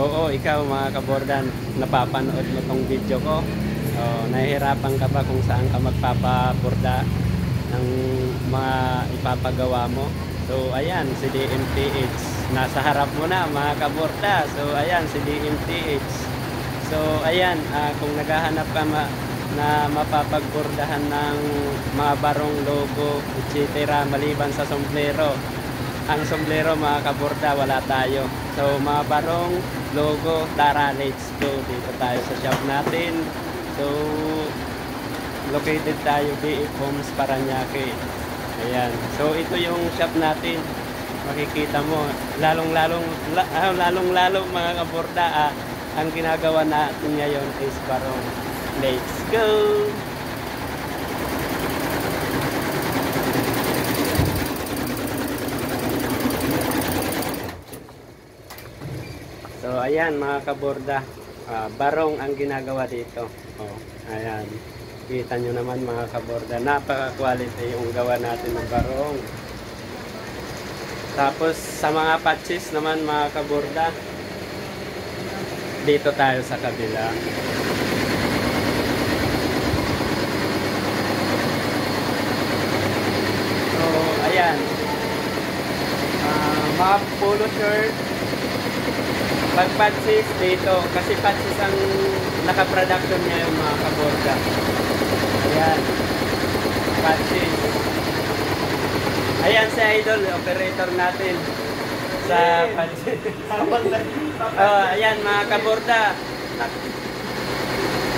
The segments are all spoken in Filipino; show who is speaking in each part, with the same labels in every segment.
Speaker 1: Oo, ikaw mga kabordan, napapanood mo tong video ko. Oh, nahihirapan ka ba kung saan ka magpapaborda ng mga ipapagawa mo? So ayan, si DMTH. Nasa harap mo na mga kaborda. So ayan, si DMTH. So ayan, kung naghahanap ka na mapapagbordahan ng mga barong logo, etc. maliban sa sombrero. Ang sombrero mga kaborda, wala tayo. So mga barong, logo, tara, let's go. Dito tayo sa shop natin. So located tayo BF Homes Parañaque. Ayan. So ito yung shop natin. Makikita mo, lalong-lalong mga kaborda, ang ginagawa natin ngayon is barong. Let's go! So ayan mga kaborda, barong ang ginagawa dito. Oh, ayan. Kita nyo naman mga kaborda, napaka-quality yung gawa natin ng barong. Tapos sa mga patches naman mga kaborda, dito tayo sa kabila. So ayan, mga polo shirt, pag patches dito, kasi patches ang naka-production niya yung mga kaborda. Ayan, patches. Ayan si Idol, operator natin sa patches. Ayan mga kaborda,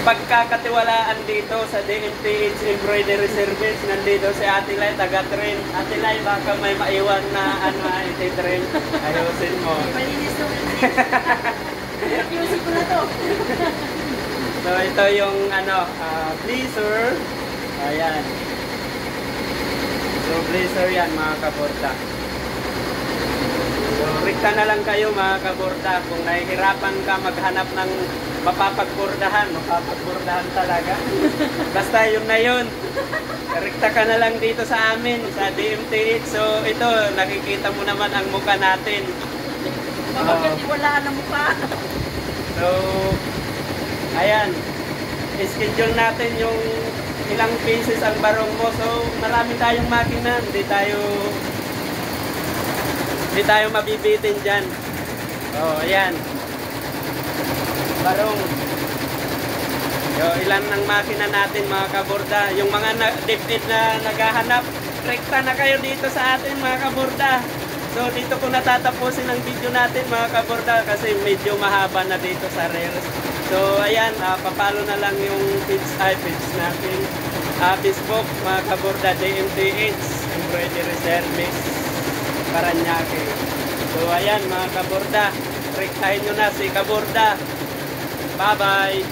Speaker 1: pagkakatiwalaan dito sa DMTH Embroidery Service, nandito si Ate Lai, taga-train. Ate Lai, baka may maiwan na iti-train. Ayusin mo.
Speaker 2: Malinis to. Ayusin ko na to.
Speaker 1: So ito yung blazer. Ayan. So blazer yan mga kaborda. So rikta na lang kayo mga kaborda. Kung nahihirapan ka maghanap ng mapapagbordahan talaga. Basta yun na yun. Rikta ka na lang dito sa amin, sa DMTH. So ito, nakikita mo naman ang mukha natin.
Speaker 2: Mapagkatiwalaan ang mukha.
Speaker 1: So, ayan. Schedule natin yung ilang pieces ang barong mo. So, marami tayong makina. Hindi tayo mabibitin dyan. So, ayan. Barong. So, ilan ng makina natin mga kaborda. Yung mga dipid na naghahanap, rekta na kayo dito sa atin mga kaborda. So dito ko natatapusin ang video natin mga kaborda kasi medyo mahaba na dito sa Reels. So ayan, papalo na lang yung page natin. Facebook mga kaborda, DMTH Embroidery Service Parañaque. So ayan mga kaborda, rektahin nyo na si kaborda. Bye bye!